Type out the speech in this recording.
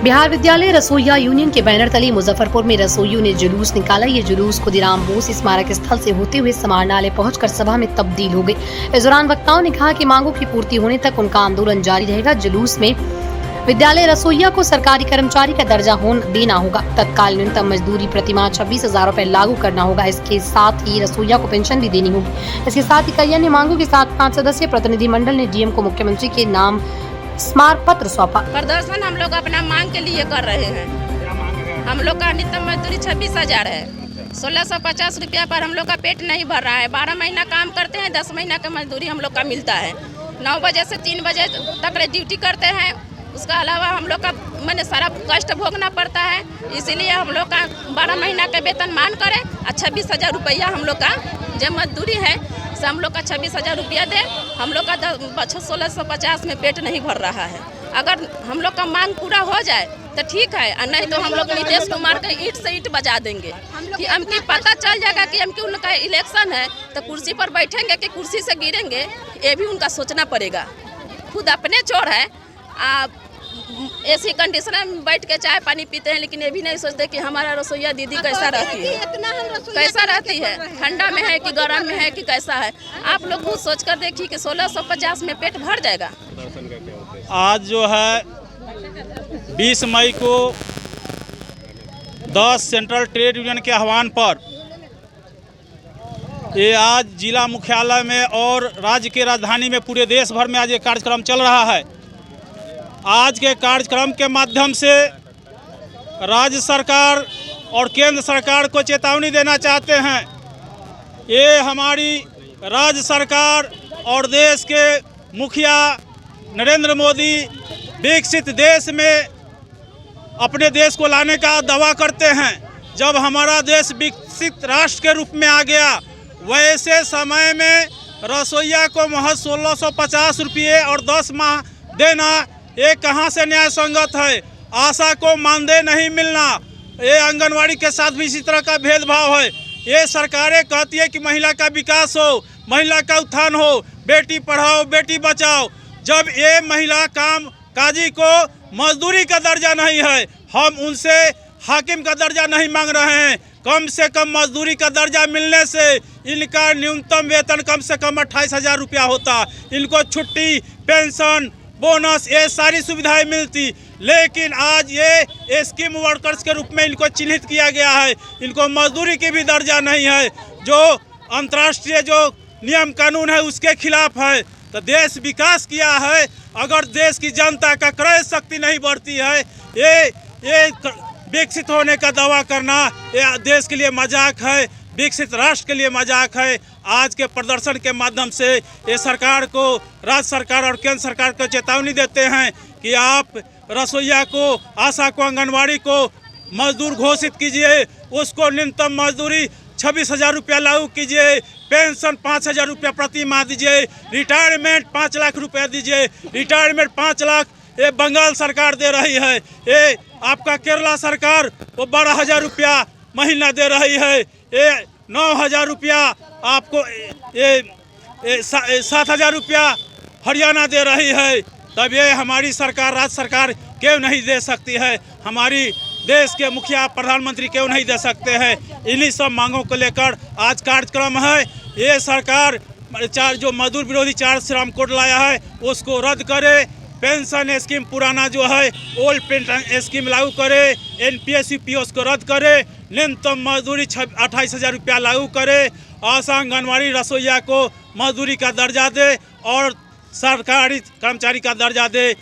बिहार विद्यालय रसोइया यूनियन के बैनर तले मुजफ्फरपुर में रसोइयों ने जुलूस निकाला। ये जुलूस खुदीराम बोस स्मारक स्थल से होते हुए समाहरणालय पहुंचकर सभा में तब्दील हो गए। इस दौरान वक्ताओं ने कहा कि मांगों की पूर्ति होने तक उनका आंदोलन जारी रहेगा। जुलूस में विद्यालय रसोइया को सरकारी कर्मचारी का दर्जा देना होगा। तत्काल न्यूनतम मजदूरी प्रतिमाह 26,000 रुपए लागू करना होगा। इसके साथ ही रसोइया को पेंशन भी देनी होगी। इसके साथ ही कई अन्य मांगों के साथ 5 सदस्यीय प्रतिनिधिमंडल ने डीएम को मुख्यमंत्री के नाम स्मारक पत्र सौंपा। प्रदर्शन हम लोग अपना मांग के लिए कर रहे हैं। हम लोग का न्यूनतम मजदूरी 26,000 है। 1650 रुपया पर हम लोग का पेट नहीं भर रहा है। 12 महीना काम करते हैं, 10 महीना का मजदूरी हम लोग का मिलता है। 9 बजे से 3 बजे तक ड्यूटी करते हैं। उसका अलावा हम लोग का मैंने सारा कष्ट भोगना पड़ता है। इसीलिए हम लोग का 12 महीना का वेतन मान करें और 26,000 रुपया हम लोग का जब मजदूरी है से हम लोग का 26,000 रुपया दे। हम लोग का 1650 में पेट नहीं भर रहा है। अगर हम लोग का मांग पूरा हो जाए तो ठीक है, और नहीं तो हम लोग नीतीश कुमार के ईंट से ईंट बजा देंगे कि हमकी पता चल जाएगा कि हमकी उनका इलेक्शन है तो कुर्सी पर बैठेंगे कि कुर्सी से गिरेंगे, ये भी उनका सोचना पड़ेगा। खुद अपने चोर है, ऐसी कंडीशनर में बैठ के चाय पानी पीते हैं, लेकिन ये भी नहीं सोचते कि हमारा रसोइया दीदी कैसा रहती है, ठंडा में है कि गर्म में है कि कैसा है। आप लोग खुद सोच कर देखिए कि 1650 में पेट भर जाएगा। आज जो है 20 मई को 10 सेंट्रल ट्रेड यूनियन के आह्वान पर ये आज जिला मुख्यालय में और राज्य के राजधानी में पूरे देश भर में आज ये कार्यक्रम चल रहा है। आज के कार्यक्रम के माध्यम से राज्य सरकार और केंद्र सरकार को चेतावनी देना चाहते हैं। ये हमारी राज्य सरकार और देश के मुखिया नरेंद्र मोदी विकसित देश में अपने देश को लाने का दावा करते हैं। जब हमारा देश विकसित राष्ट्र के रूप में आ गया, वैसे समय में रसोइया को महज 1650 रुपये और 10 माह देना ये कहाँ से न्याय संगत है। आशा को मानदेय नहीं मिलना, ये आंगनवाड़ी के साथ भी इसी तरह का भेदभाव है। ये सरकारें कहती है कि महिला का विकास हो, महिला का उत्थान हो, बेटी पढ़ाओ बेटी बचाओ। जब ये महिला काम काजी को मजदूरी का दर्जा नहीं है, हम उनसे हाकिम का दर्जा नहीं मांग रहे हैं। कम से कम मजदूरी का दर्जा मिलने से इनका न्यूनतम वेतन कम से कम 28,000 रुपया होता। इनको छुट्टी, पेंशन, बोनस, ये सारी सुविधाएं मिलती। लेकिन आज ये स्कीम वर्कर्स के रूप में इनको चिन्हित किया गया है। इनको मजदूरी की भी दर्जा नहीं है, जो अंतर्राष्ट्रीय जो नियम कानून है उसके खिलाफ है। तो देश विकास किया है, अगर देश की जनता का क्रय शक्ति नहीं बढ़ती है, ये विकसित होने का दावा करना ये देश के लिए मजाक है, विकसित राष्ट्र के लिए मजाक है। आज के प्रदर्शन के माध्यम से ये सरकार को, राज्य सरकार और केंद्र सरकार को चेतावनी देते हैं कि आप रसोइया को, आशा को, आंगनवाड़ी को मजदूर घोषित कीजिए। उसको न्यूनतम मजदूरी 26,000 रुपया लागू कीजिए, पेंशन 5,000 रुपया प्रति माह दीजिए, रिटायरमेंट 5 लाख रुपया दीजिए। रिटायरमेंट 5 लाख ये बंगाल सरकार दे रही है, ये आपका केरला सरकार वो 12,000 रुपया महीना दे रही है, ये 9,000 रुपया आपको, ये 7,000 रुपया हरियाणा दे रही है। तब ये हमारी सरकार, राज्य सरकार क्यों नहीं दे सकती है? हमारी देश के मुखिया प्रधानमंत्री क्यों नहीं दे सकते हैं? इन्हीं सब मांगों को लेकर आज कार्यक्रम है। ये सरकार जो मजदूर विरोधी 4 श्रम कोड लाया है उसको रद्द करे, पेंशन स्कीम पुराना जो है ओल्ड पेंशन स्कीम लागू करे, NPS UPS को रद्द करे, न्यूनतम मजदूरी 28,000 रुपया लागू करे, आशा आंगनवाड़ी रसोइया को मजदूरी का दर्जा दे और सरकारी कर्मचारी का दर्जा दे।